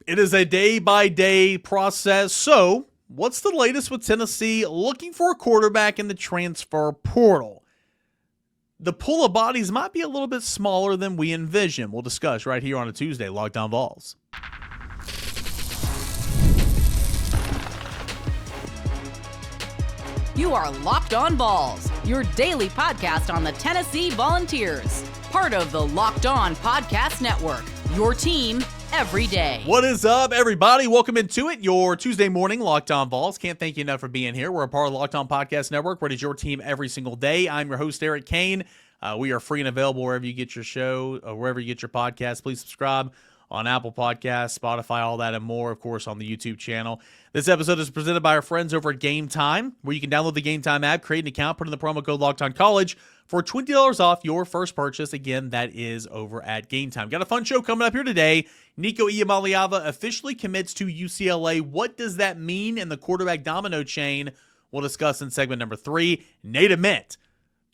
It is a day-by-day process. So, what's the latest with Tennessee looking for a quarterback in the transfer portal? The pool of bodies might be a little bit smaller than we envision. We'll discuss right here on a Tuesday, Locked On Vols. You are Locked On Vols, your daily podcast on the Tennessee Volunteers. Part of the Locked On Podcast Network, your team every day. What is up, everybody? Welcome into it, your Tuesday morning Locked On Vols. Can't thank you enough for being here. We're a part of the Locked On Podcast Network, where it is your team every single day. I'm your host, Eric Cain. We are free and available wherever you get your show, or wherever you get your podcast. Please subscribe on Apple Podcasts, Spotify, all that and more, of course, on the YouTube channel. This episode is presented by our friends over at Game Time, where you can download the Game Time app, create an account, put in the promo code LOCKEDONCollege for $20 off your first purchase. Again, that is over at Game Time. Got a fun show coming up here today. Nico Iamaleava officially commits to UCLA. What does that mean in the quarterback domino chain? We'll discuss in segment number 3. Nate Ament,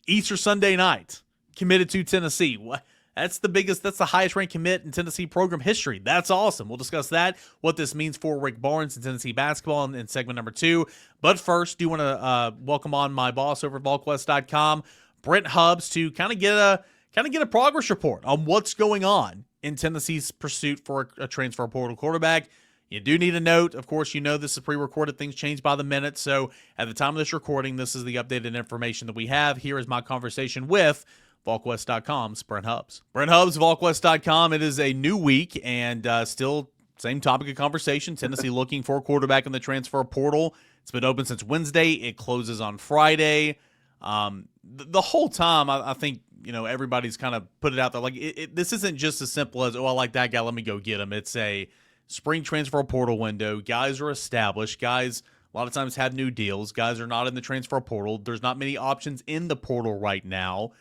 Easter Sunday night, committed to Tennessee. What? That's the highest ranked commit in Tennessee program history. That's awesome. We'll discuss that, what this means for Rick Barnes and Tennessee basketball in segment number 2. But first, do want to welcome on my boss over at VolQuest.com, Brent Hubbs, to kind of get a progress report on what's going on in Tennessee's pursuit for a transfer portal quarterback. You do need a note. Of course, you know this is pre-recorded. Things change by the minute. So at the time of this recording, this is the updated information that we have. Here is my conversation with VolQuest.com's Brent Hubbs. Brent Hubbs, VolQuest.com. It is a new week and still same topic of conversation. Tennessee looking for a quarterback in the transfer portal. It's been open since Wednesday. It closes on Friday. The whole time, I think, everybody's kind of put it out there. Like, this isn't just as simple as, I like that guy, let me go get him. It's a spring transfer portal window. Guys are established. Guys a lot of times have new deals. Guys are not in the transfer portal. There's not many options in the portal right now.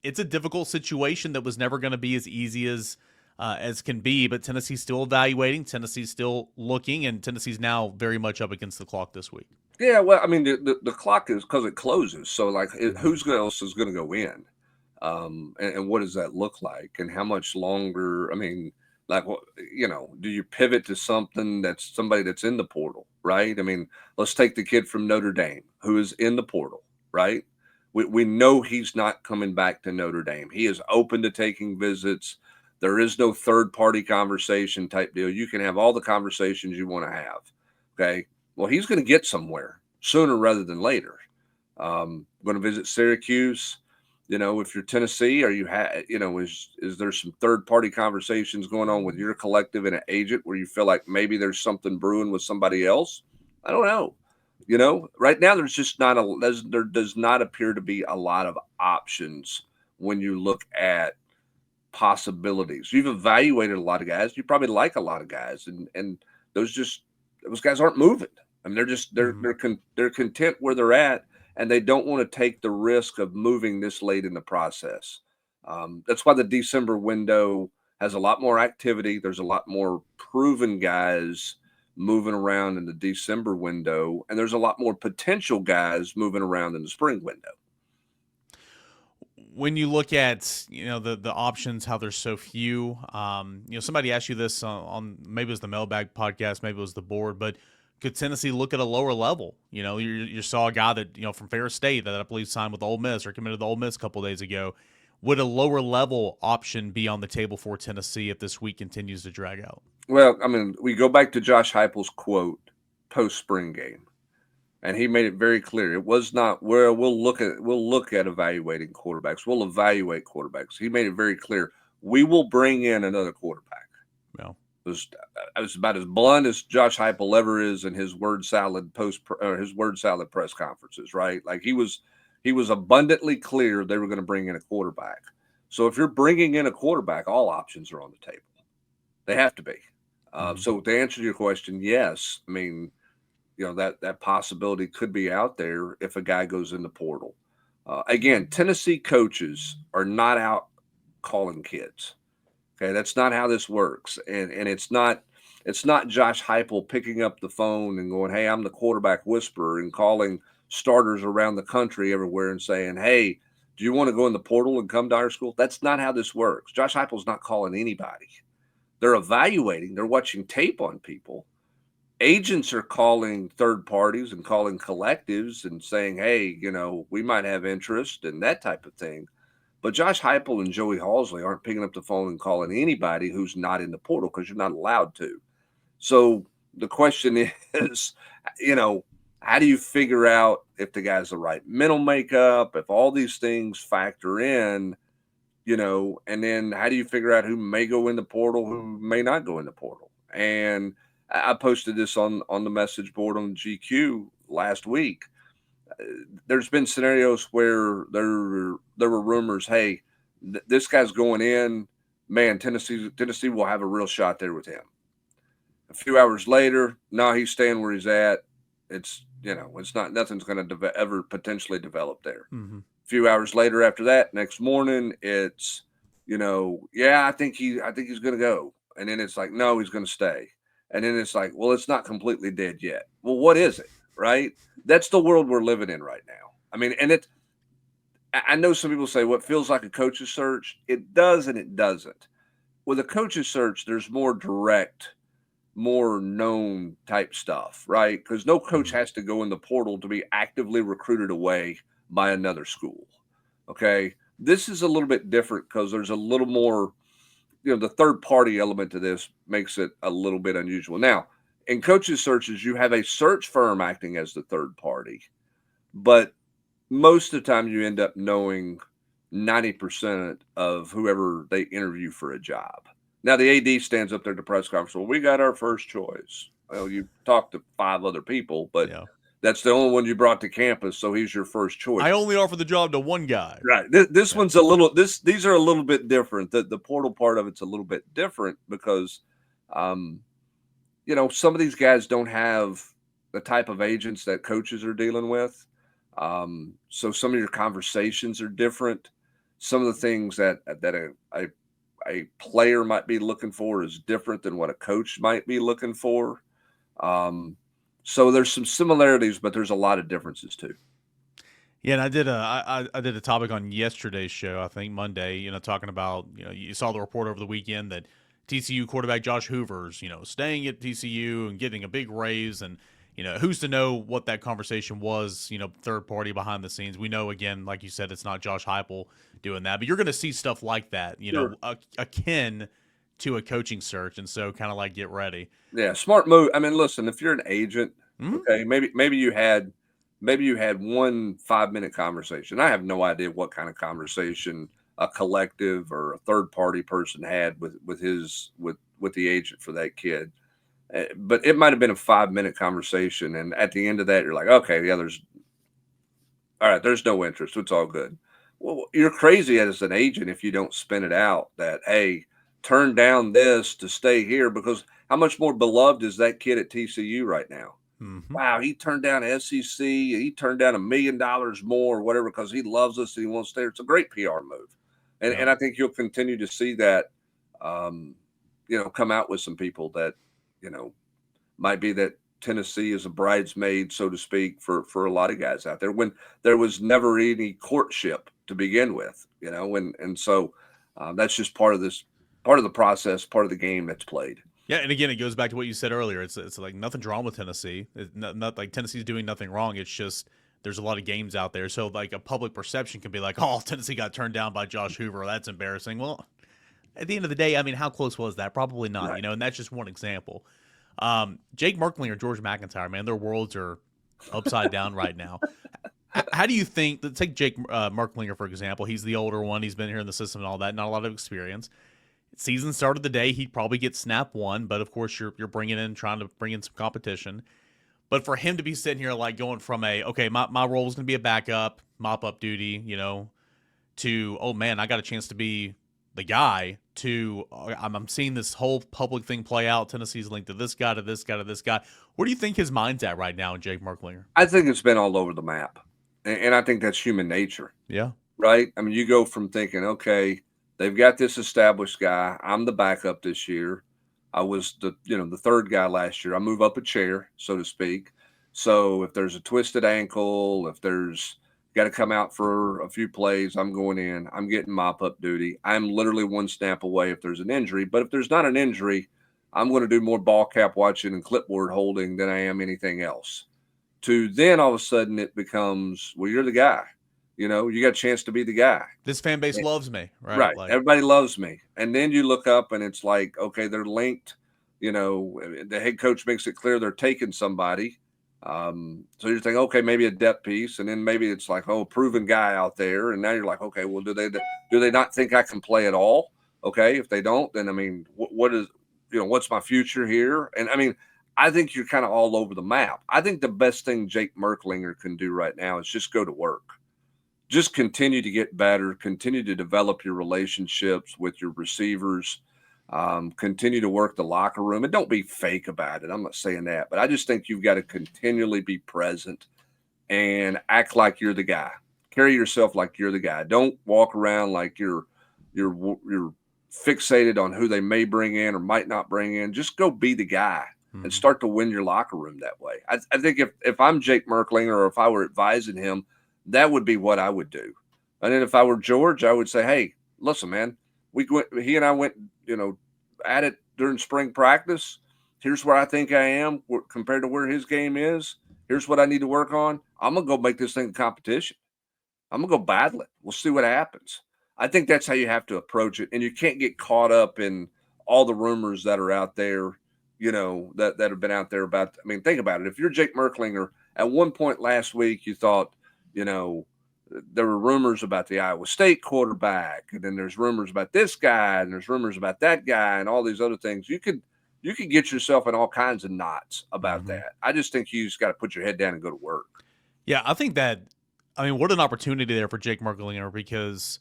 It's a difficult situation that was never going to be as easy as can be, but Tennessee's still evaluating, Tennessee's still looking, and Tennessee's now very much up against the clock this week. Yeah, well, I mean, the clock is because it closes. So, like, who's else is going to go in? And what does that look like? And how much longer? I mean, like, do you pivot to something that's somebody that's in the portal, right? I mean, let's take the kid from Notre Dame who is in the portal, right? We know he's not coming back to Notre Dame. He is open to taking visits. There is no third-party conversation type deal. You can have all the conversations you want to have, okay? Well, he's going to get somewhere sooner rather than later. Going to visit Syracuse. If you're Tennessee, are you is there some third-party conversations going on with your collective and an agent where you feel like maybe there's something brewing with somebody else? I don't know. Right now there's just there does not appear to be a lot of options when you look at possibilities. You've evaluated a lot of guys. You probably like a lot of guys, and those guys aren't moving. I mean, they're content where they're at, and they don't want to take the risk of moving this late in the process. That's why the December window has a lot more activity. There's a lot more proven guys moving around in the December window, and there's a lot more potential guys moving around in the spring window. When you look at the options, how there's so few, somebody asked you this on maybe it was the Mailbag podcast, maybe it was the board, but could Tennessee look at a lower level? You saw a guy that from Ferris State that I believe signed with Ole Miss or committed to Ole Miss a couple days ago. Would a lower level option be on the table for Tennessee if this week continues to drag out? Well, I mean, we go back to Josh Heupel's quote post-spring game, and he made it very clear. It was not where we'll look at evaluating quarterbacks. We'll evaluate quarterbacks. He made it very clear. We will bring in another quarterback. No, it was about as blunt as Josh Heupel ever is in his word salad press conferences. Right, like he was abundantly clear they were going to bring in a quarterback. So if you're bringing in a quarterback, all options are on the table. They have to be. So to answer your question, yes. I mean, that possibility could be out there if a guy goes in the portal. Again, Tennessee coaches are not out calling kids. Okay, that's not how this works. And it's not Josh Heupel picking up the phone and going, "Hey, I'm the quarterback whisperer," and calling starters around the country everywhere and saying, "Hey, do you want to go in the portal and come to our school?" That's not how this works. Josh Heupel's not calling anybody. they're evaluating, they're watching tape on people. Agents are calling third parties and calling collectives and saying, hey, we might have interest and that type of thing. But Josh Heupel and Joey Halsley aren't picking up the phone and calling anybody who's not in the portal because you're not allowed to. So the question is, how do you figure out if the guy's the right mental makeup, if all these things factor in, and then how do you figure out who may go in the portal, who may not go in the portal? And I posted this on the message board on GQ last week. There's been scenarios where there were rumors, hey, this guy's going in, man, Tennessee will have a real shot there with him. A few hours later, no, he's staying where he's at. It's nothing's going to ever potentially develop there. Mm-hmm. A few hours later after that, next morning, it's, I think he's going to go. And then it's like, no, he's going to stay. And then it's like, well, it's not completely dead yet. Well, what is it, right? That's the world we're living in right now. I mean, and I know some people say what feels like a coach's search. It does and it doesn't. With a coach's search, there's more direct, more known type stuff, right? Because no coach has to go in the portal to be actively recruited away by another school. Okay. This is a little bit different because there's a little more, the third party element to this makes it a little bit unusual. Now, in coaches searches, you have a search firm acting as the third party, but most of the time you end up knowing 90% of whoever they interview for a job. Now, the AD stands up there at the press conference. Well, we got our first choice. Well, you talked to 5 other people, but that's the only one you brought to campus, so he's your first choice. I only offer the job to one guy. Right. This one's a little. These are a little bit different. The portal part of it's a little bit different because, some of these guys don't have the type of agents that coaches are dealing with. So some of your conversations are different. Some of the things that a player might be looking for is different than what a coach might be looking for. So there's some similarities, but there's a lot of differences too. Yeah, and I did a topic on yesterday's show, I think Monday, talking about, you saw the report over the weekend that TCU quarterback Josh Hoover's, staying at TCU and getting a big raise, and who's to know what that conversation was, third party behind the scenes. We know, again, like you said, it's not Josh Heupel doing that, but you're going to see stuff like that, Sure. Akin to a coaching search, and so kind of like get ready. Yeah, smart move. I mean, listen, if you're an agent, okay, maybe you had 1 5-minute conversation. I have no idea what kind of conversation a collective or a third party person had with the agent for that kid. But it might have been a 5-minute conversation, and at the end of that, you're like, okay, yeah, there's no interest. It's all good. Well, you're crazy as an agent if you don't spin it out that, hey, turn down this to stay here, because how much more beloved is that kid at TCU right now? Mm-hmm. Wow, he turned down SEC. He turned down $1 million more or whatever because he loves us and he wants to stay. It's a great PR move. And I think you'll continue to see that, come out with some people that, might be that Tennessee is a bridesmaid, so to speak, for a lot of guys out there when there was never any courtship to begin with, and so that's just part of the process, part of the game that's played. Yeah, and again, it goes back to what you said earlier. It's like nothing's wrong with Tennessee. It's not like Tennessee's doing nothing wrong. It's just there's a lot of games out there. So like a public perception can be like, oh, Tennessee got turned down by Josh Hoover. That's embarrassing. Well, at the end of the day, I mean, how close was that? Probably not, Right. And that's just one example. Jake Merklinger, George McIntyre, man, their worlds are upside down right now. How do you think, let's take Jake Merklinger, for example. He's the older one. He's been here in the system and all that, not a lot of experience. Season started the day, he'd probably get snap one, but of course you're trying to bring in some competition. But for him to be sitting here like going from my role is going to be a backup, mop up duty, to, oh man, I got a chance to be the guy, to I'm seeing this whole public thing play out. Tennessee's linked to this guy, to this guy, to this guy. Where do you think his mind's at right now in Jake Merklinger? I think it's been all over the map. And I think that's human nature. Yeah. Right? I mean, you go from thinking, okay, they've got this established guy. I'm the backup this year. I was the third guy last year. I move up a chair, so to speak. So if there's a twisted ankle, if there's got to come out for a few plays. I'm going in. I'm getting mop-up duty. I'm literally one snap away if there's an injury. But if there's not an injury, I'm going to do more ball cap watching and clipboard holding than I am anything else. To then all of a sudden it becomes, well, you're the guy. You got a chance to be the guy. This fan base loves me, right? Right. Like, everybody loves me. And then you look up and it's like, okay, they're linked. The head coach makes it clear they're taking somebody. So you're thinking, okay, maybe a depth piece. And then maybe it's like, oh, proven guy out there. And now you're like, okay, well, do they not think I can play at all? Okay. If they don't, then, I mean, what's my future here? And I mean, I think you're kind of all over the map. I think the best thing Jake Merklinger can do right now is just go to work. Just continue to get better, continue to develop your relationships with your receivers, continue to work the locker room, and don't be fake about it. I'm not saying that, but I just think you've got to continually be present and act like you're the guy. Carry yourself like you're the guy. Don't walk around like you're fixated on who they may bring in or might not bring in. Just go be the guy and start to win your locker room that way. I think if I'm Jake Merklinger or if I were advising him, that would be what I would do. And then if I were George, I would say, hey, listen, man, he and I went, at it during spring practice. Here's where I think I am compared to where his game is. Here's what I need to work on. I'm going to go make this thing a competition. I'm going to go battle it. We'll see what happens. I think that's how you have to approach it. And you can't get caught up in all the rumors that are out there, that have been out there about. I mean, think about it. If you're Jake Merklinger, at one point last week, you thought, there were rumors about the Iowa State quarterback, and then there's rumors about this guy, and there's rumors about that guy, and all these other things. You could get yourself in all kinds of knots about that. I just think you just got to put your head down and go to work. Yeah, I think what an opportunity there for Jake Merkelinger, because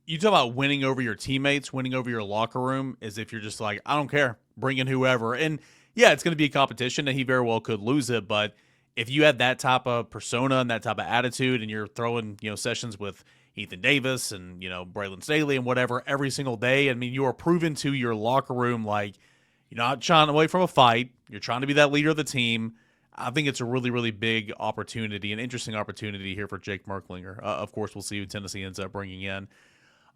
you talk about winning over your teammates, winning over your locker room, as if you're just like, I don't care, bring in whoever. And yeah, it's going to be a competition, and he very well could lose it, but if you had that type of persona and that type of attitude, and you're throwing, sessions with Ethan Davis and, Braylon Staley and whatever every single day, I mean, you are proven to your locker room, like, you're not shying away from a fight. You're trying to be that leader of the team. I think it's a really, really big opportunity, an interesting opportunity here for Jake Merklinger. Of course, we'll see who Tennessee ends up bringing in.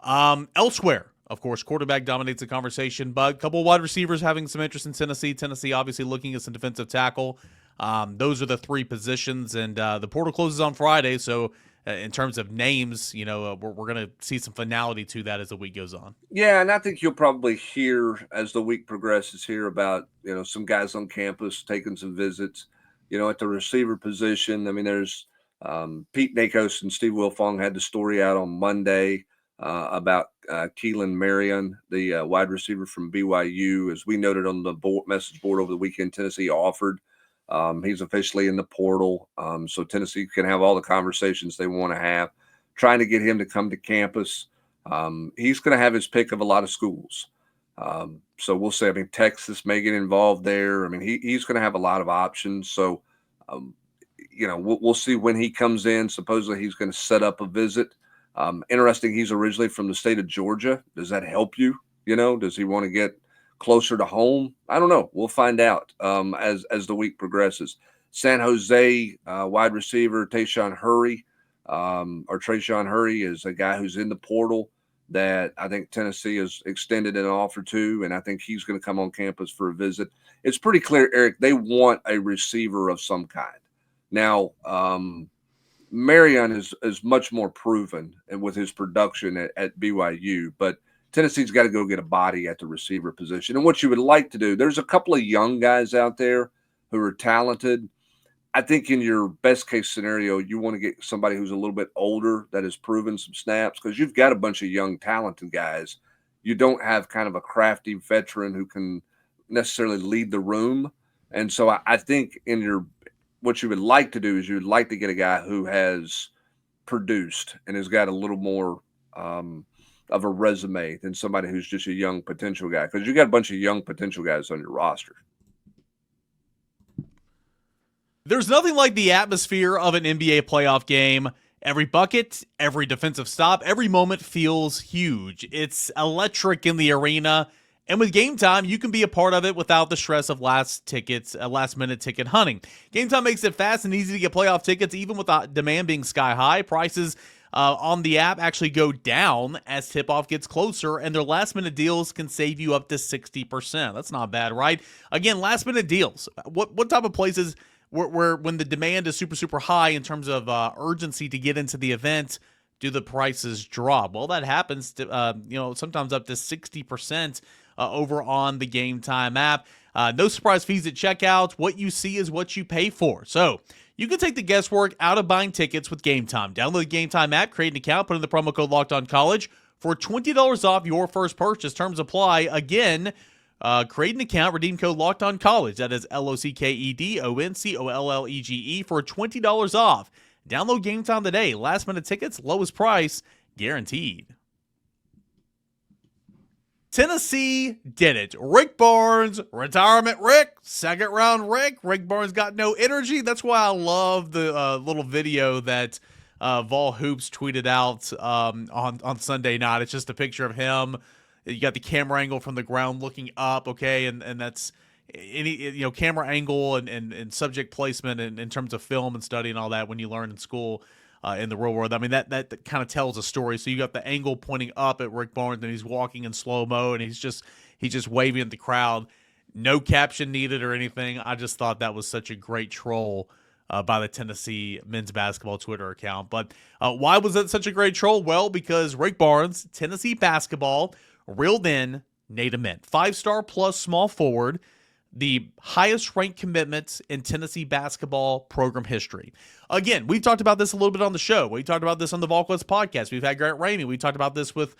Elsewhere, of course, quarterback dominates the conversation, but a couple of wide receivers having some interest in Tennessee. Tennessee obviously looking at some defensive tackle. Those are the three positions, and the portal closes on Friday. So in terms of names, we're going to see some finality to that as the week goes on. Yeah, and I think you'll probably hear as the week progresses here about, some guys on campus taking some visits, at the receiver position. I mean, there's Pete Nakos and Steve Wilfong had the story out on Monday about Keelan Marion, the wide receiver from BYU. As we noted on the message board over the weekend, Tennessee offered. He's officially in the portal, so Tennessee can have all the conversations they want to have, trying to get him to come to campus. He's going to have his pick of a lot of schools. So we'll see. I mean, Texas may get involved there. I mean, he's going to have a lot of options. So, we'll see when he comes in. Supposedly he's going to set up a visit. Interesting. He's originally from the state of Georgia. Does that help you? Does he want to get closer to home? I don't know. We'll find out as the week progresses. San Jose wide receiver Trayshawn Hurry is a guy who's in the portal that I think Tennessee has extended an offer to, and I think he's going to come on campus for a visit. It's pretty clear, Eric, they want a receiver of some kind. Now, Marion is much more proven and with his production at BYU, but Tennessee's got to go get a body at the receiver position. And what you would like to do, there's a couple of young guys out there who are talented. I think in your best case scenario, you want to get somebody who's a little bit older that has proven some snaps, because you've got a bunch of young, talented guys. You don't have kind of a crafty veteran who can necessarily lead the room. And so I think what you would like to do is you'd like to get a guy who has produced and has got a little more of a resume than somebody who's just a young potential guy, because you got a bunch of young potential guys on your roster. There's nothing like the atmosphere of an NBA playoff game. Every bucket, every defensive stop, every moment feels huge. It's electric in the arena, And with Game Time, you can be a part of it without the stress of last-minute ticket hunting. Game Time makes it fast and easy to get playoff tickets, even with the demand being sky high. Prices on the app actually go down as tip-off gets closer, and their last-minute deals can save you up to 60%. That's not bad, right? Again, last-minute deals. What type of places where when the demand is super, super high in terms of urgency to get into the event, do the prices drop? Well, that happens to, sometimes up to 60% over on the Game Time app. No surprise fees at checkout. What you see is what you pay for. So you can take the guesswork out of buying tickets with Game Time. Download the Game Time app, create an account, put in the promo code LOCKEDONCollege for $20 off your first purchase. Terms apply. Again, create an account, redeem code LOCKEDONCollege. That is LOCKEDONCOLLEGE for $20 off. Download Game Time today. Last minute tickets, lowest price, guaranteed. Tennessee did it. Rick Barnes, retirement Rick, second round Rick. Rick Barnes got no energy. That's why I love the little video that Vol Hoops tweeted out on Sunday night. It's just a picture of him. You got the camera angle from the ground looking up, okay, and that's any camera angle and subject placement in terms of film and study and all that when you learn in school. In the real world, I mean that kind of tells a story. So you got the angle pointing up at Rick Barnes, and he's walking in slow mo, and he's just waving at the crowd. No caption needed or anything. I just thought that was such a great troll by the Tennessee men's basketball Twitter account. But why was that such a great troll? Well, because Rick Barnes, Tennessee basketball, reeled in Nate Ament, 5-star plus small forward, the highest ranked commitments in Tennessee basketball program history. Again, we've talked about this a little bit on the show. We talked about this on the VolQuest podcast. We've had Grant Ramey. We talked about this with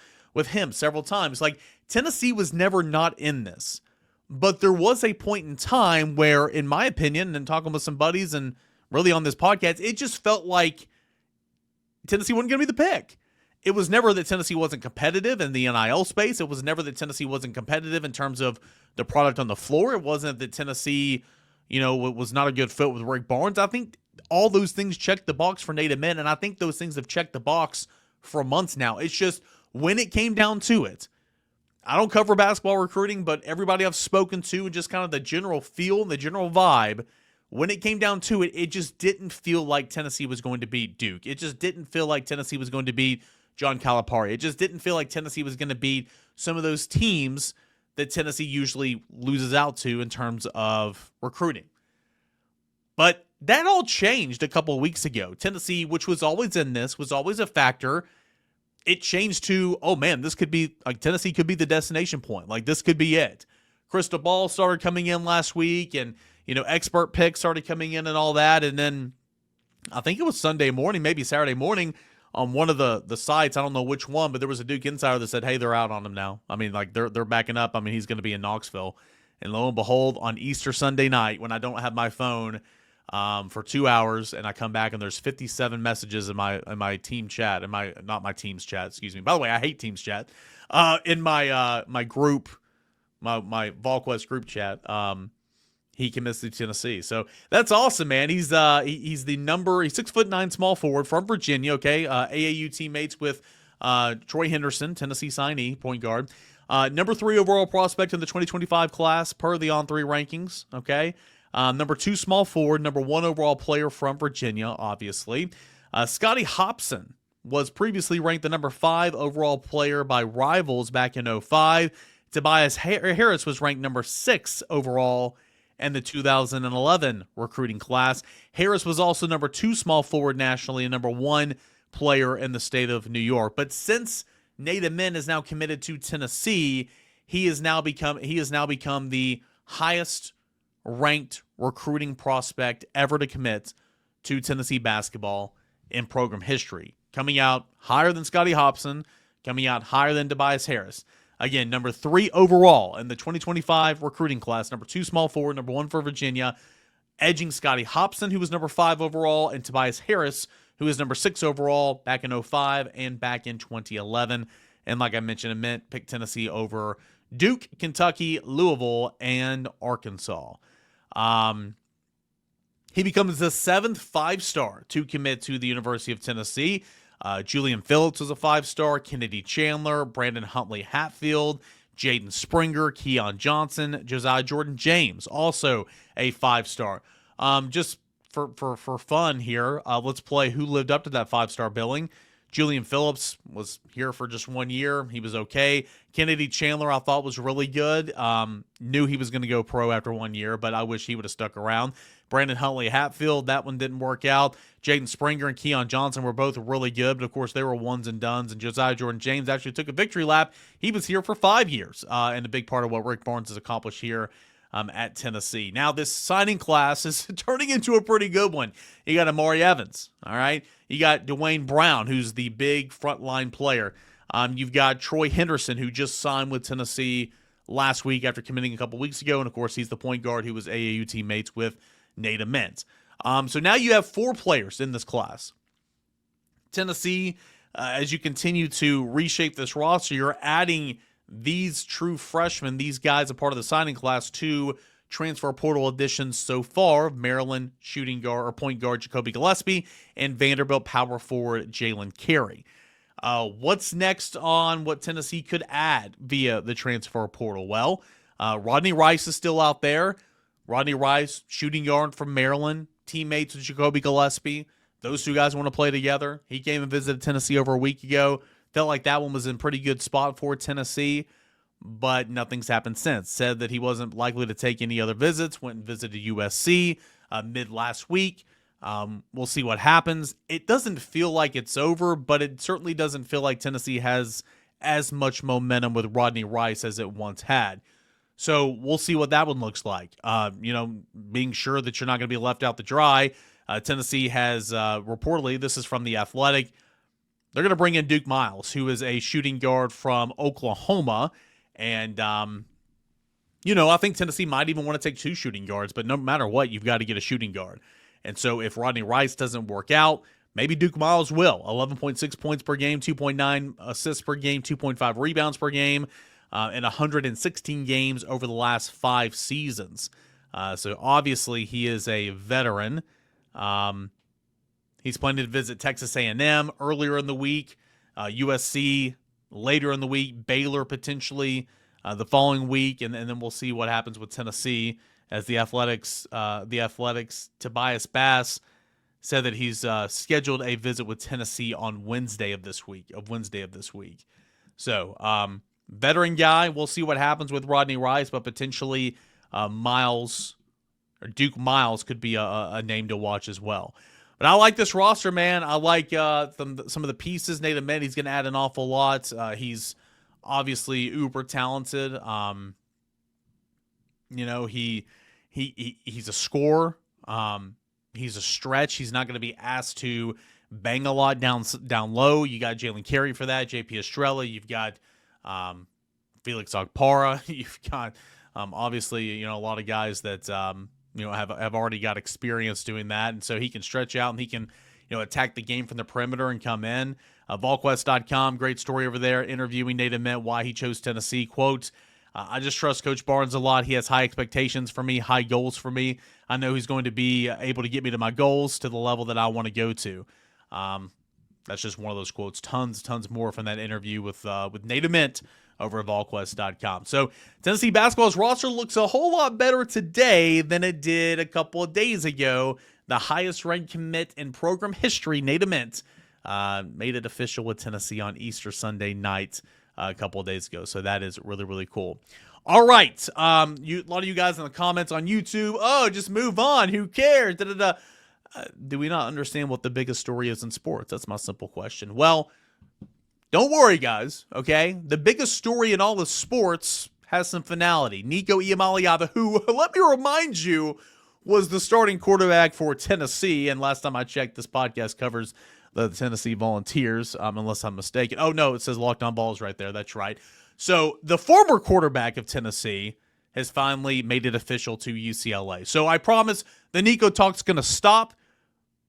him several times. Like, Tennessee was never not in this. But there was a point in time where, in my opinion, and talking with some buddies and really on this podcast, it just felt like Tennessee wasn't going to be the pick. It was never that Tennessee wasn't competitive in the NIL space. It was never that Tennessee wasn't competitive in terms of the product on the floor. It wasn't that Tennessee, was not a good fit with Rick Barnes. I think all those things checked the box for Nate Ament, and I think those things have checked the box for months now. It's just when it came down to it, I don't cover basketball recruiting, but everybody I've spoken to and just kind of the general feel and the general vibe, when it came down to it, it just didn't feel like Tennessee was going to beat Duke. It just didn't feel like Tennessee was going to beat John Calipari. It just didn't feel like Tennessee was going to beat some of those teams that Tennessee usually loses out to in terms of recruiting. But that all changed a couple of weeks ago. Tennessee, which was always in this, was always a factor. It changed to, oh man, this could be, like, Tennessee could be the destination point. Like, this could be it. Crystal ball started coming in last week, and, expert picks started coming in and all that. And then I think it was Sunday morning, maybe Saturday morning, on one of the sites, I don't know which one, but there was a Duke insider that said, hey, they're out on him now. I mean, like, they're backing up. I mean, he's going to be in Knoxville. And lo and behold, on Easter Sunday night, when I don't have my phone for 2 hours, and I come back and there's 57 messages in my team chat, not my team's chat, excuse me. By the way, I hate team's chat. In my group, my VolQuest group chat, he commits to Tennessee. So that's awesome, man. He's 6'9" small forward from Virginia, okay? AAU teammates with Troy Henderson, Tennessee signee, point guard. Number 3 overall prospect in the 2025 class per the On3 rankings, okay? Number 2 small forward, number 1 overall player from Virginia, obviously. Scotty Hopson was previously ranked the number 5 overall player by Rivals back in 2005. Tobias Harris was ranked number 6 overall in the 2011 recruiting class. Harris was also number 2 small forward nationally and number 1 player in the state of New York. But since Nate Ament is now committed to Tennessee, he has now become the highest ranked recruiting prospect ever to commit to Tennessee basketball in program history, coming out higher than Scotty Hopson, coming out higher than Tobias Harris. Again, number 3 overall in the 2025 recruiting class, number 2 small forward, number 1 for Virginia, edging Scotty Hopson, who was number 5 overall, and Tobias Harris, who is number 6 overall back in 2005 and back in 2011. And like I mentioned, Ament picked Tennessee over Duke, Kentucky, Louisville, and Arkansas. He becomes the 7th 5-star to commit to the University of Tennessee. Julian Phillips was a 5-star, Kennedy Chandler, Brandon Huntley Hatfield, Jaden Springer, Keon Johnson, Josiah Jordan-James, also a 5-star. Just for fun here, let's play who lived up to that 5-star billing. Julian Phillips was here for just 1 year. He was okay. Kennedy Chandler, I thought, was really good. Knew he was going to go pro after 1 year, but I wish he would have stuck around. Brandon Huntley-Hatfield, that one didn't work out. Jaden Springer and Keon Johnson were both really good, but of course they were ones and dones. And Josiah Jordan-James actually took a victory lap. He was here for 5 years, and a big part of what Rick Barnes has accomplished here at Tennessee. Now, this signing class is turning into a pretty good one. You got Amari Evans, all right? You got Dwayne Brown, who's the big frontline player. You've got Troy Henderson, who just signed with Tennessee last week after committing a couple weeks ago, and of course, he's the point guard who was AAU teammates with Nate Ament. So now you have 4 players in this class. Tennessee, as you continue to reshape this roster, you're adding these true freshmen, these guys a part of the signing class, to transfer portal additions so far: Maryland shooting guard or point guard Jacoby Gillespie and Vanderbilt power forward Jalen Carey. What's next on what Tennessee could add via the transfer portal? Well, Rodney Rice is still out there. Rodney Rice, shooting guard from Maryland, teammates with Jacoby Gillespie. Those two guys want to play together. He came and visited Tennessee over a week ago. Felt like that one was in pretty good spot for Tennessee, but nothing's happened since. Said that he wasn't likely to take any other visits. Went and visited USC mid last week. We'll see what happens. It doesn't feel like it's over, but it certainly doesn't feel like Tennessee has as much momentum with Rodney Rice as it once had. So we'll see what that one looks like. Being sure that you're not going to be left out to dry. Tennessee has reportedly, this is from The Athletic, they're going to bring in Duke Miles, who is a shooting guard from Oklahoma. And, I think Tennessee might even want to take 2 shooting guards, but no matter what, you've got to get a shooting guard. And so if Rodney Rice doesn't work out, maybe Duke Miles will. 11.6 points per game, 2.9 assists per game, 2.5 rebounds per game, in 116 games over the last 5 seasons. So obviously he is a veteran. He's planning to visit Texas A&M earlier in the week, USC later in the week, Baylor potentially the following week, and then we'll see what happens with Tennessee. As the Athletics, Tobias Bass said that he's scheduled a visit with Tennessee on Wednesday of this week. So, veteran guy. We'll see what happens with Rodney Rice, but potentially Duke Miles could be a name to watch as well. But I like this roster, man. I like some of the pieces. Nate Ament, he's going to add an awful lot. He's obviously uber talented. He's a scorer. He's a stretch. He's not going to be asked to bang a lot down low. You got Jalen Carey for that. JP Estrella. You've got Felix Agpara. You've got obviously a lot of guys that have already got experience doing that, and so he can stretch out and he can attack the game from the perimeter and come in. VolQuest.com, great story over there, interviewing Nate Ament, why he chose Tennessee. Quote, I just trust Coach Barnes a lot. He has high expectations for me, high goals for me. I know he's going to be able to get me to my goals to the level that I want to go to. That's just one of those quotes. Tons more from that interview with Nate Ament over at VolQuest.com. So Tennessee basketball's roster looks a whole lot better today than it did a couple of days ago. The highest ranked commit in program history, Nate Ament, made it official with Tennessee on Easter Sunday night a couple of days ago. So that is really, really cool. All right. A lot of you guys in the comments on YouTube, just move on. Who cares? Do we not understand what the biggest story is in sports? That's my simple question. Well, don't worry, guys, okay? The biggest story in all of sports has some finality. Nico Iamaleava, who, let me remind you, was the starting quarterback for Tennessee, and last time I checked, this podcast covers the Tennessee Volunteers, unless I'm mistaken. Oh, no, it says Locked On Balls right there. That's right. So the former quarterback of Tennessee has finally made it official to UCLA. So I promise the Nico talk's going to stop,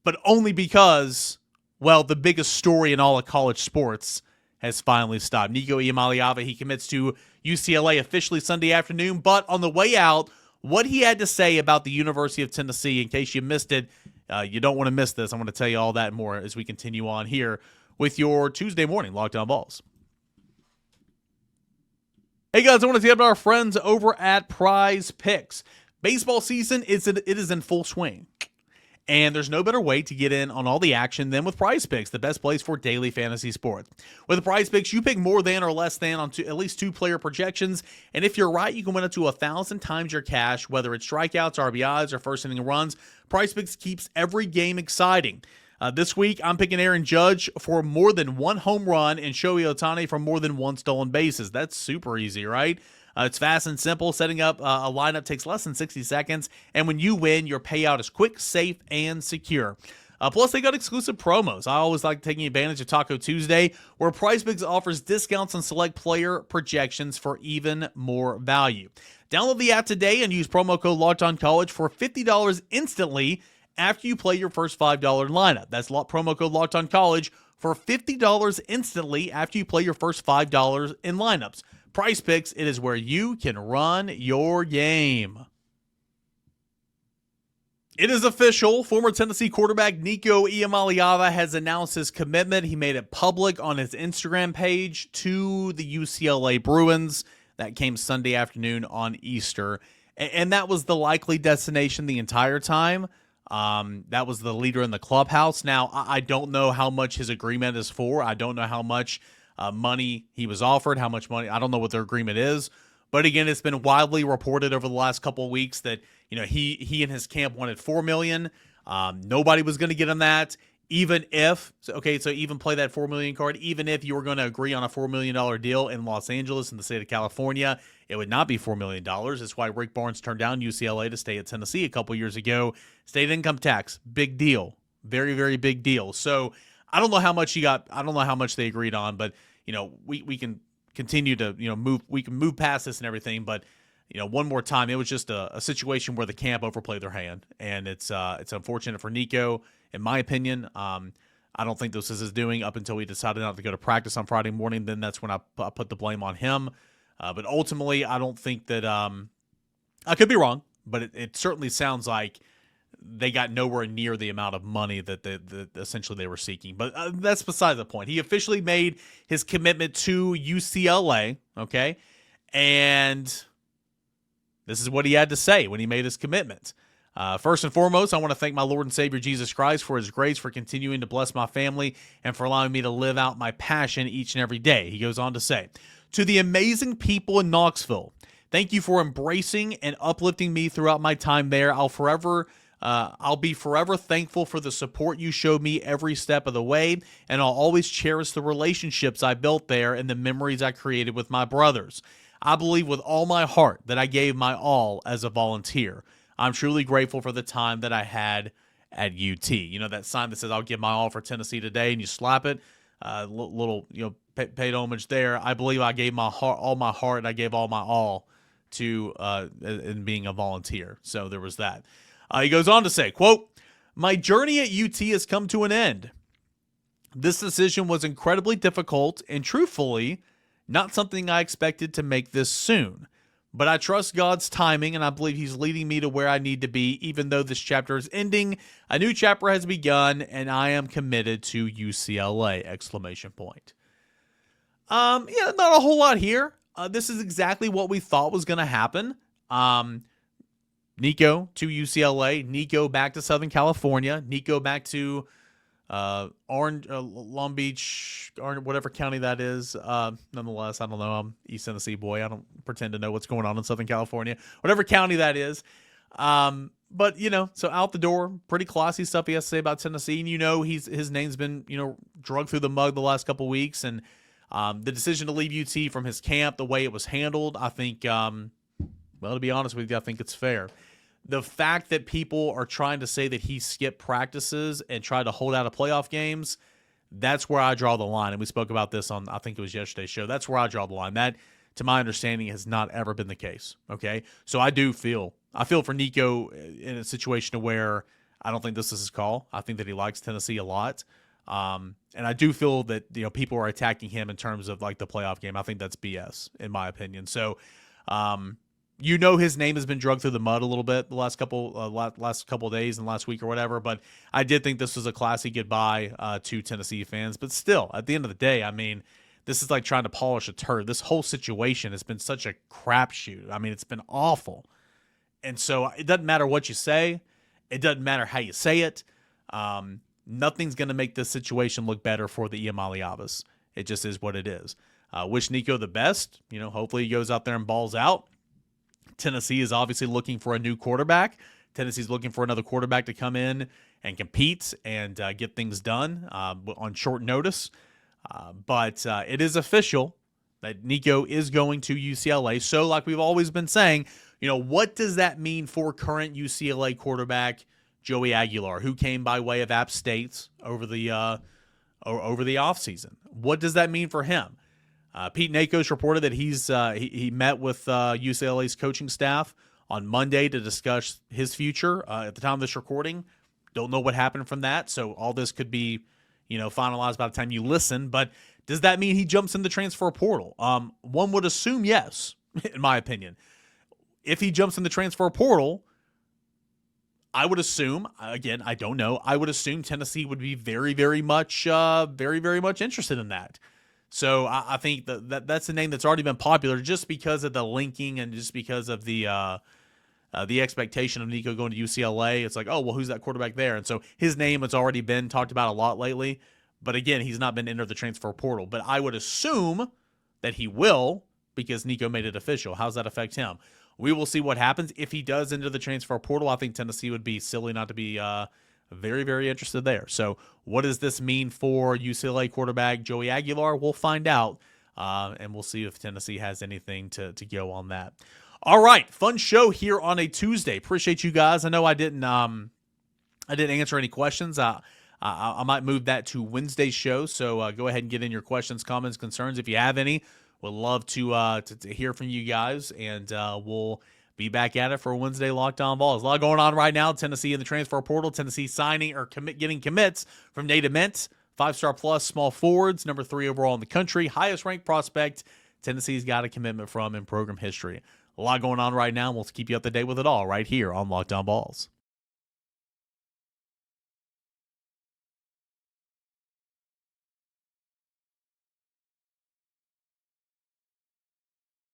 but only because, well, the biggest story in all of college sports has finally stopped. Nico Iamaleava, he commits to UCLA officially Sunday afternoon, but on the way out, what he had to say about the University of Tennessee, in case you missed it, you don't want to miss this. I'm going to tell you all that and more as we continue on here with your Tuesday morning Locked On Vols. Hey guys, I want to tell you about our friends over at Prize Picks. Baseball season it is in full swing. And there's no better way to get in on all the action than with Prize Picks, the best place for daily fantasy sports. With Prize Picks, you pick more than or less than on at least 2-player projections, and if you're right, you can win up to 1,000 times your cash, whether it's strikeouts, RBIs, or first inning runs. Prize Picks keeps every game exciting. This week, I'm picking Aaron Judge for more than 1 home run and Shohei Ohtani for more than 1 stolen bases. That's super easy, right? It's fast and simple. Setting up a lineup takes less than 60 seconds, and when you win, your payout is quick, safe, and secure. Plus, they got exclusive promos. I always like taking advantage of Taco Tuesday, where PrizePicks offers discounts on select player projections for even more value. Download the app today and use promo code LockedOnCollege for $50 instantly after you play your first $5 lineup. That's promo code LockedOnCollege for $50 instantly after you play your first $5 in lineups. Prize Picks, it is where you can run your game. It is official. Former Tennessee quarterback Nico Iamaleava has announced his commitment. He made it public on his Instagram page to the UCLA Bruins. That came Sunday afternoon on Easter. And that was the likely destination the entire time. That was the leader in the clubhouse. Now, I don't know how much his agreement is for. I don't know how much money he was offered, how much money. I don't know what their agreement is. But again, it's been widely reported over the last couple of weeks that, he and his camp wanted $4 million. Nobody was going to get him that. Even if, so even play that $4 million card, even if you were going to agree on a $4 million deal in Los Angeles in the state of California, it would not be $4 million. That's why Rick Barnes turned down UCLA to stay at Tennessee a couple years ago. State income tax, big deal. Very, very big deal. So I don't know how much he got. I don't know how much they agreed on, but, we can continue to, move. We can move past this and everything, but, one more time, it was just a situation where the camp overplayed their hand, and it's unfortunate for Nico. In my opinion, I don't think this is his doing up until he decided not to go to practice on Friday morning. Then that's when I put the blame on him. But ultimately, I don't think that I could be wrong, but it certainly sounds like they got nowhere near the amount of money that essentially they were seeking. But that's beside the point. He officially made his commitment to UCLA, okay? And this is what he had to say when he made his commitment. First and foremost, I want to thank my Lord and Savior Jesus Christ for his grace, for continuing to bless my family, and for allowing me to live out my passion each and every day. He goes on to say, to the amazing people in Knoxville, thank you for embracing and uplifting me throughout my time there. I'll be forever thankful for the support you showed me every step of the way, and I'll always cherish the relationships I built there and the memories I created with my brothers. I believe with all my heart that I gave my all as a volunteer. I'm truly grateful for the time that I had at UT. That sign that says, I'll give my all for Tennessee today, and you slap it, paid homage there. I believe I gave my heart, all my heart, and I gave all my all to in being a volunteer. So there was that. He goes on to say, quote, my journey at UT has come to an end. This decision was incredibly difficult and truthfully not something I expected to make this soon. But I trust God's timing, and I believe he's leading me to where I need to be. Even though this chapter is ending, a new chapter has begun, and I am committed to UCLA, exclamation point. Not a whole lot here. This is exactly what we thought was going to happen. Nico to UCLA, Nico back to Southern California, Nico back to Long Beach, whatever county that is. Nonetheless, I don't know. I'm East Tennessee boy. I don't pretend to know what's going on in Southern California, whatever county that is. But so out the door, pretty classy stuff he has to say about Tennessee. And his name's been dragged through the mud the last couple weeks, and the decision to leave UT from his camp, the way it was handled, I think. To be honest with you, I think it's fair. The fact that people are trying to say that he skipped practices and tried to hold out of playoff games, that's where I draw the line. And we spoke about this on, I think it was yesterday's show. That's where I draw the line. That, to my understanding, has not ever been the case. Okay? So I feel for Nico in a situation where I don't think this is his call. I think that he likes Tennessee a lot. And I do feel that, people are attacking him in terms of like the playoff game. I think that's BS in my opinion. So, his name has been dragged through the mud a little bit the last couple of days and last week or whatever, but I did think this was a classy goodbye to Tennessee fans. But still, at the end of the day, this is like trying to polish a turd. This whole situation has been such a crapshoot. I mean, it's been awful. And so it doesn't matter what you say. It doesn't matter how you say it. Nothing's going to make this situation look better for the Iamaleavas. It just is what it is. Wish Nico the best. Hopefully he goes out there and balls out. Tennessee is obviously looking for a new quarterback. Tennessee's looking for another quarterback to come in and compete and get things done on short notice. But it is official that Nico is going to UCLA. So like we've always been saying, what does that mean for current UCLA quarterback Joey Aguilar, who came by way of App State over the offseason? What does that mean for him? Pete Nakos reported that he met with UCLA's coaching staff on Monday to discuss his future. At the time of this recording, don't know what happened from that, so all this could be finalized by the time you listen. But does that mean he jumps in the transfer portal? One would assume yes, in my opinion. If he jumps in the transfer portal, I would assume, again, I don't know, I would assume Tennessee would be very, very much interested in that. So I think that's a name that's already been popular just because of the linking and just because of the expectation of Nico going to UCLA. It's like, oh, well, who's that quarterback there? And so his name has already been talked about a lot lately. But again, he's not been entered the transfer portal. But I would assume that he will because Nico made it official. How does that affect him? We will see what happens. If he does enter the transfer portal, I think Tennessee would be silly not to be very, very interested there. So what does this mean for UCLA quarterback Joey Aguilar? We'll find out, and we'll see if Tennessee has anything to go on that. All right, fun show here on a Tuesday. Appreciate you guys. I know I didn't answer any questions. I might move that to Wednesday's show, so go ahead and get in your questions, comments, concerns if you have any. We'd love to hear from you guys, and we'll be back at it for Wednesday Locked On Vols. A lot going on right now. Tennessee in the transfer portal. Tennessee signing or getting commits from Nate Ament, 5-star plus, small forwards, number 3 overall in the country, highest ranked prospect Tennessee's got a commitment from in program history. A lot going on right now. We'll keep you up to date with it all right here on Locked On Vols.